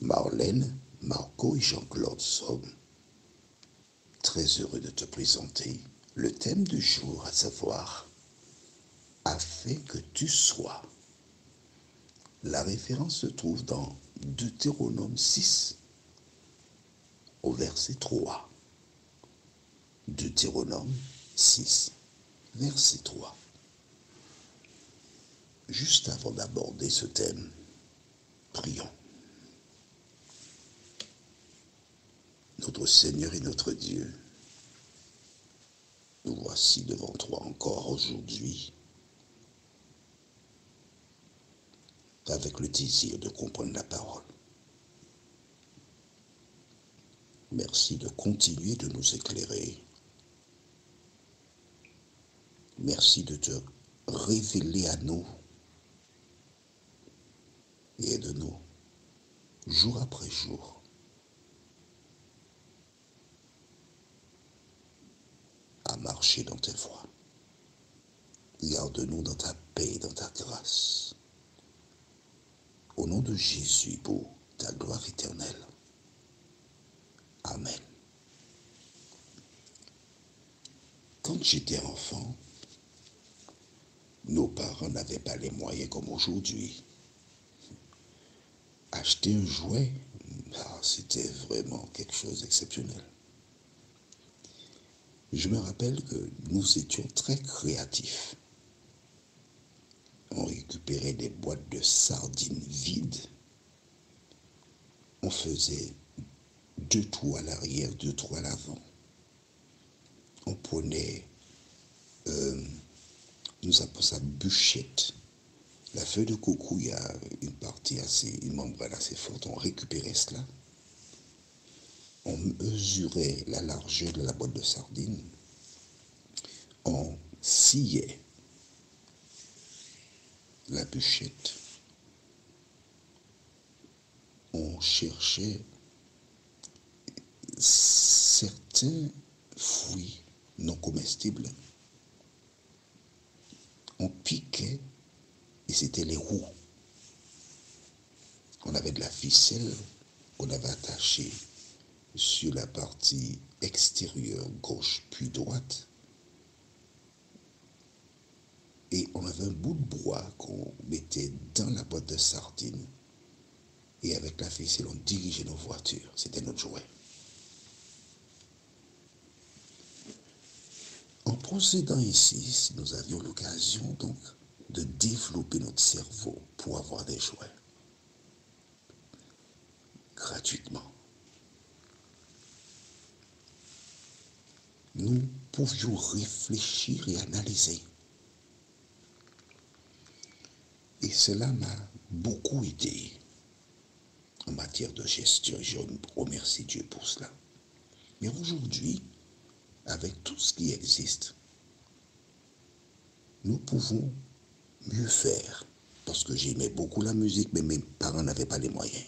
Marlène, Marco et Jean-Claude sommes très heureux de te présenter le thème du jour, à savoir « Afin que tu sois ». La référence se trouve dans Deutéronome 6, au verset 3. Deutéronome 6, verset 3. Juste avant d'aborder ce thème, prions. Notre Seigneur et notre Dieu, nous voici devant toi encore aujourd'hui, avec le désir de comprendre la parole. Merci de continuer de nous éclairer. Merci de te révéler à nous et aide-nous jour après jour à marcher dans tes voies. Garde-nous dans ta paix et dans ta grâce. Au nom de Jésus, pour ta gloire éternelle. Amen. Quand j'étais enfant, nos parents n'avaient pas les moyens comme aujourd'hui. Acheter un jouet, c'était vraiment quelque chose d'exceptionnel. Je me rappelle que nous étions très créatifs. On récupérait des boîtes de sardines vides. On faisait 2 trous à l'arrière, 2 trous à l'avant. On prenait, nous appelons ça bûchette. La feuille de coco, il y a une membrane assez forte. On récupérait cela. On mesurait la largeur de la boîte de sardines. On sciait la bûchette. On cherchait certains fruits non comestibles. On piquait et c'était les roux. On avait de la ficelle qu'on avait attachée sur la partie extérieure gauche puis droite. Et on avait un bout de bois qu'on mettait dans la boîte de sardines. Et avec la ficelle, on dirigeait nos voitures. C'était notre jouet. En procédant ici, nous avions l'occasion donc de développer notre cerveau pour avoir des jouets. Gratuitement. Nous pouvions réfléchir et analyser. Et cela m'a beaucoup aidé en matière de gestion. Je remercie Dieu pour cela. Mais aujourd'hui, avec tout ce qui existe, nous pouvons mieux faire. Parce que j'aimais beaucoup la musique, mais mes parents n'avaient pas les moyens.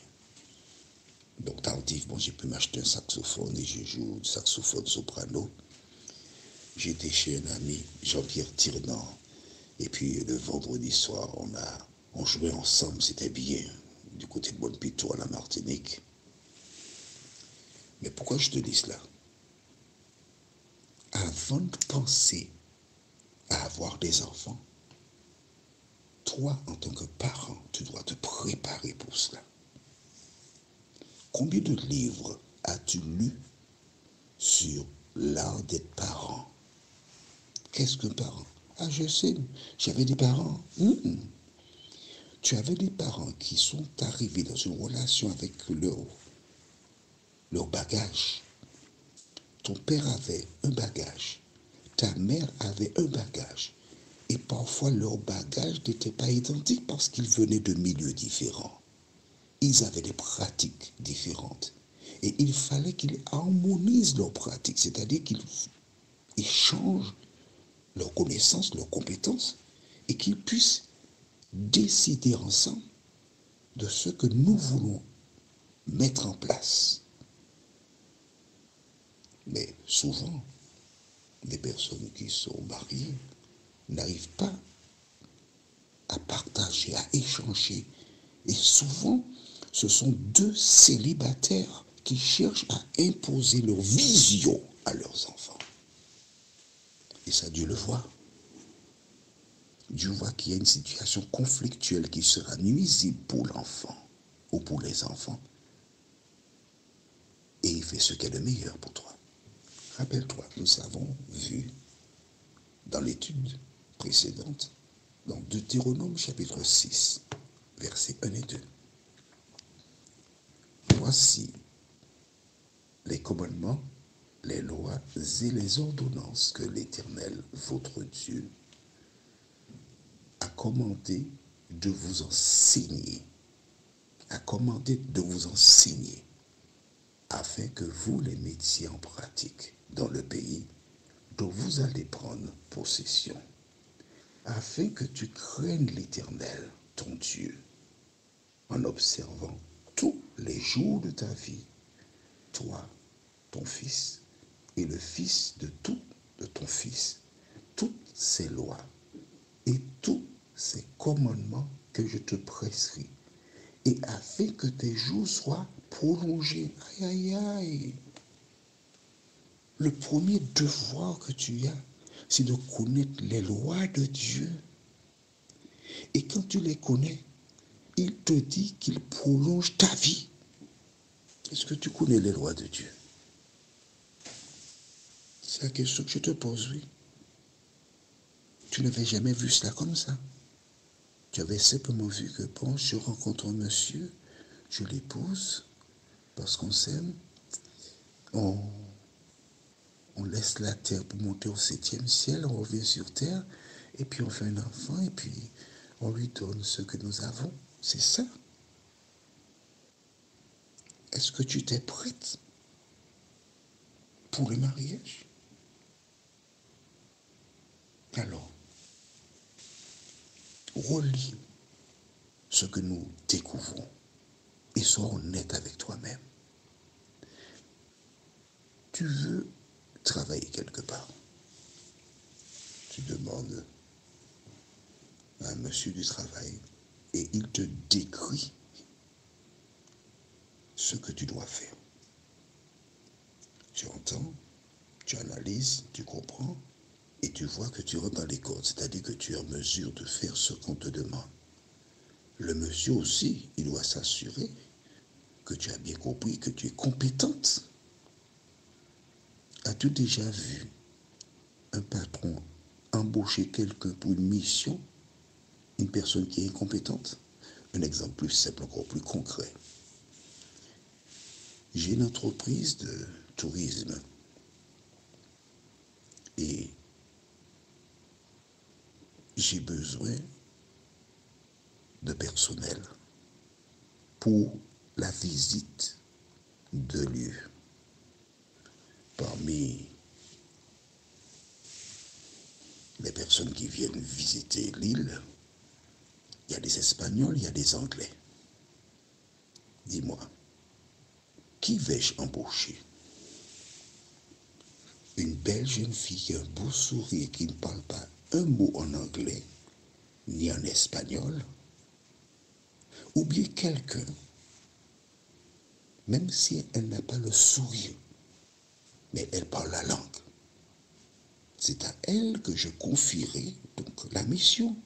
Donc tardivement, j'ai pu m'acheter un saxophone et je joue du saxophone soprano. J'étais chez un ami, Jean-Pierre Tirnan. Et puis le vendredi soir, on jouait ensemble, c'était bien, du côté de Bonne-Pitour à la Martinique. Mais pourquoi je te dis cela? Avant de penser à avoir des enfants, toi, en tant que parent, tu dois te préparer pour cela. Combien de livres as-tu lu sur l'art d'être parent? Qu'est-ce qu'un parent? Ah, je sais, j'avais des parents. Tu avais des parents qui sont arrivés dans une relation avec leur bagage. Ton père avait un bagage, ta mère avait un bagage. Et parfois, leur bagage n'était pas identique parce qu'ils venaient de milieux différents. Ils avaient des pratiques différentes. Et il fallait qu'ils harmonisent leurs pratiques, c'est-à-dire qu'ils échangent leurs connaissances, leurs compétences, et qu'ils puissent décider ensemble de ce que nous voulons mettre en place. Mais souvent, les personnes qui sont mariées n'arrivent pas à partager, à échanger. Et souvent, Ce sont deux célibataires qui cherchent à imposer leur vision à leurs enfants. Et ça, Dieu le voit. Dieu voit qu'il y a une situation conflictuelle qui sera nuisible pour l'enfant ou pour les enfants. Et il fait ce qui est le meilleur pour toi. Rappelle-toi, nous avons vu dans l'étude précédente, dans Deutéronome chapitre 6, versets 1 et 2. Voici les commandements, les lois et les ordonnances que l'Éternel, votre Dieu, a commandé de vous enseigner, afin que vous les mettiez en pratique dans le pays dont vous allez prendre possession, afin que tu craignes l'Éternel, ton Dieu, en observant tous les jours de ta vie, toi, ton fils, et le fils de ton fils, toutes ces lois et tous ces commandements que je te prescris, et afin que tes jours soient prolongés. Aïe, aïe, aïe. Le premier devoir que tu as, c'est de connaître les lois de Dieu. Et quand tu les connais, il te dit qu'il prolonge ta vie. Est-ce que tu connais les lois de Dieu? C'est la question que je te pose, oui. Tu n'avais jamais vu cela comme ça. Tu avais simplement vu que, bon, je rencontre un monsieur, je l'épouse, parce qu'on s'aime, on laisse la terre pour monter au 7e ciel, on revient sur terre, et puis on fait un enfant, et puis on lui donne ce que nous avons. C'est ça. Est-ce que tu t'es prête pour le mariage? Alors, relis ce que nous découvrons et sois honnête avec toi-même. Tu veux travailler quelque part. Tu demandes à un monsieur du travail et il te décrit ce que tu dois faire. Tu entends, tu analyses, tu comprends et tu vois que tu rentres dans les cordes, c'est-à-dire que tu es en mesure de faire ce qu'on te demande. Le monsieur aussi, il doit s'assurer que tu as bien compris, que tu es compétente. As-tu déjà vu un patron embaucher quelqu'un pour une mission, une personne qui est incompétente? Un exemple plus simple, encore plus concret. J'ai une entreprise de tourisme et j'ai besoin de personnel pour la visite de lieux. Parmi les personnes qui viennent visiter l'île, il y a des Espagnols, il y a des Anglais. Dis-moi, qui vais-je embaucher? Une belle jeune fille qui a un beau sourire, qui ne parle pas un mot en anglais, ni en espagnol, ou bien quelqu'un, même si elle n'a pas le sourire, mais elle parle la langue. C'est à elle que je confierai donc la mission.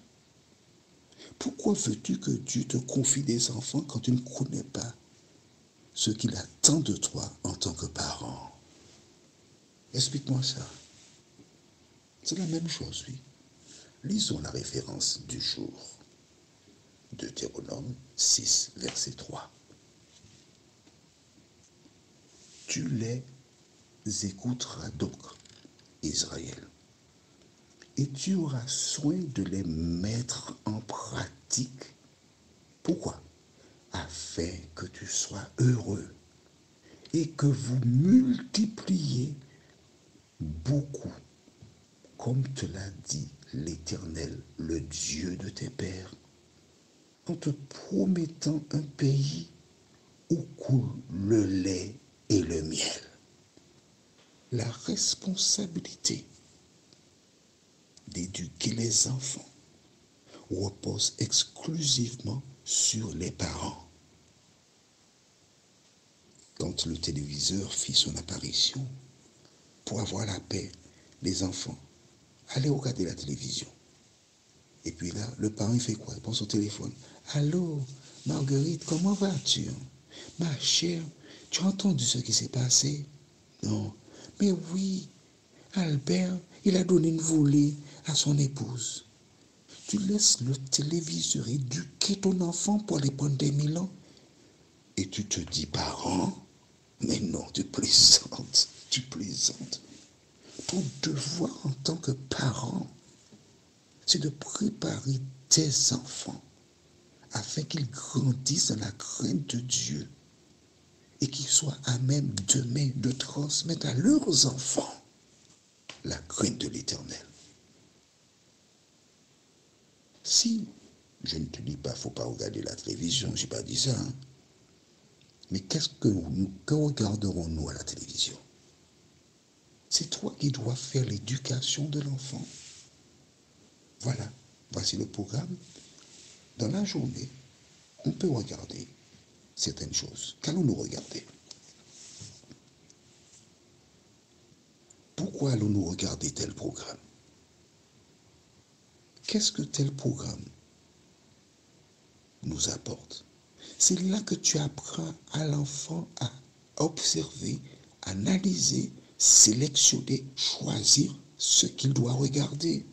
Pourquoi veux-tu que Dieu te confie des enfants quand tu ne connais pas ce qu'il attend de toi en tant que parent? Explique-moi ça. C'est la même chose, oui. Lisons la référence du jour. Deutéronome 6, verset 3. Tu les écouteras donc, Israël, et tu auras soin de les mettre en pratique. Pourquoi? Afin que tu sois heureux et que vous multipliez beaucoup, comme te l'a dit l'Éternel, le Dieu de tes pères, en te promettant un pays où coule le lait et le miel. La responsabilité d'éduquer les enfants repose exclusivement sur les parents. quand le téléviseur fit son apparition, pour avoir la paix, les enfants allaient regarder la télévision. Et puis là, le parent, il fait quoi? Il prend son téléphone. Allô, Marguerite, comment vas-tu? Ma chère, tu as entendu ce qui s'est passé? Non. Mais oui, Albert, il a donné une volée à son épouse. Tu laisses le téléviseur éduquer ton enfant pour aller prendre des Milan. Et tu te dis, parent, mais non, tu plaisantes, tu plaisantes. Ton devoir en tant que parent, c'est de préparer tes enfants afin qu'ils grandissent dans la crainte de Dieu et qu'ils soient à même demain de transmettre à leurs enfants la crainte de l'Éternel. Si, je ne te dis pas, il ne faut pas regarder la télévision, je n'ai pas dit ça, hein. Mais que regarderons-nous à la télévision? C'est toi qui dois faire l'éducation de l'enfant. Voilà, voici le programme. Dans la journée, on peut regarder certaines choses. Qu'allons-nous regarder? Pourquoi allons-nous regarder tel programme? Qu'est-ce que tel programme nous apporte? C'est là que tu apprends à l'enfant à observer, analyser, sélectionner, choisir ce qu'il doit regarder.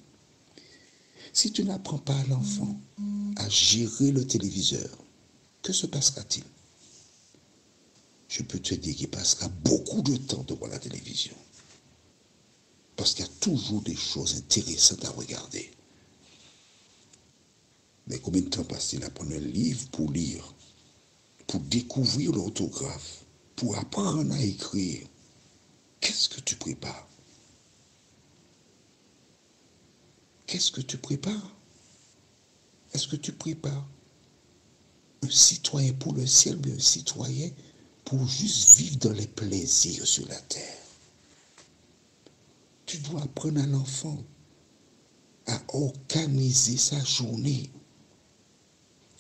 Si tu n'apprends pas à l'enfant à gérer le téléviseur, que se passera-t-il? Je peux te dire qu'il passera beaucoup de temps devant la télévision. Parce qu'il y a toujours des choses intéressantes à regarder. Mais combien de temps passe-t-il à prendre un livre pour lire, pour découvrir l'orthographe, pour apprendre à écrire? Qu'est-ce que tu prépares? Qu'est-ce que tu prépares? Est-ce que tu prépares un citoyen pour le ciel, mais un citoyen pour juste vivre dans les plaisirs sur la terre? Tu dois apprendre à l'enfant à organiser sa journée.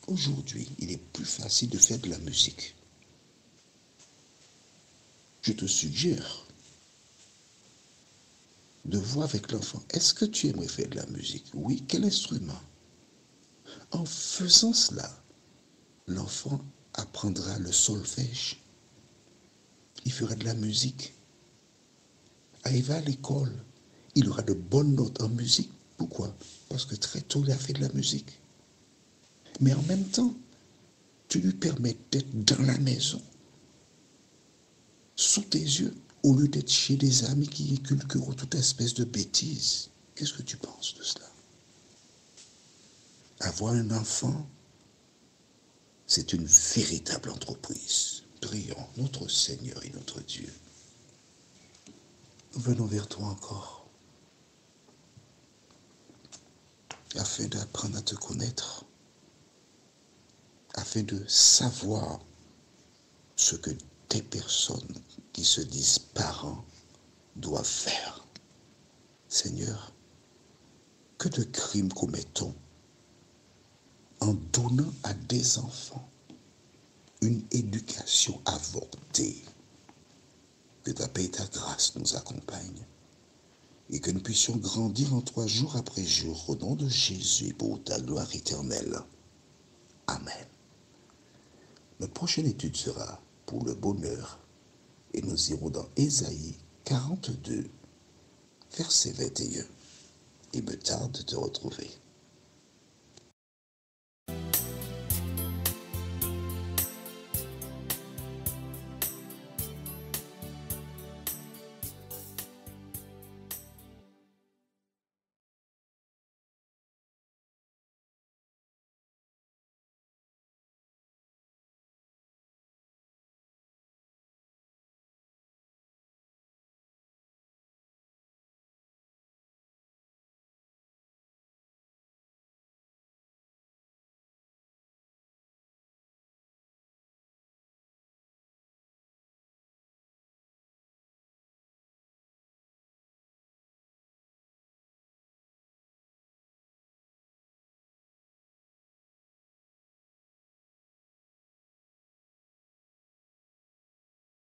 Aujourd'hui, il est plus facile de faire de la musique. Je te suggère de voir avec l'enfant, est-ce que tu aimerais faire de la musique? Oui, quel instrument? En faisant cela, l'enfant apprendra le solfège. Il fera de la musique. Il va à l'école. Il aura de bonnes notes en musique. Pourquoi? Parce que très tôt, il a fait de la musique. Mais en même temps, tu lui permets d'être dans la maison, sous tes yeux, au lieu d'être chez des amis qui inculqueront toute espèce de bêtises. Qu'est-ce que tu penses de cela? Avoir un enfant, c'est une véritable entreprise. Prions notre Seigneur et notre Dieu. Nous venons vers toi encore, afin d'apprendre à te connaître, afin de savoir ce que des personnes qui se disent parents doivent faire. Seigneur, que de crimes commettons en donnant à des enfants une éducation avortée. Que ta paix et ta grâce nous accompagnent et que nous puissions grandir en toi jour après jour au nom de Jésus pour ta gloire éternelle. Amen. Notre prochaine étude sera pour le bonheur et nous irons dans Ésaïe 42, verset 21. Il me tarde de te retrouver.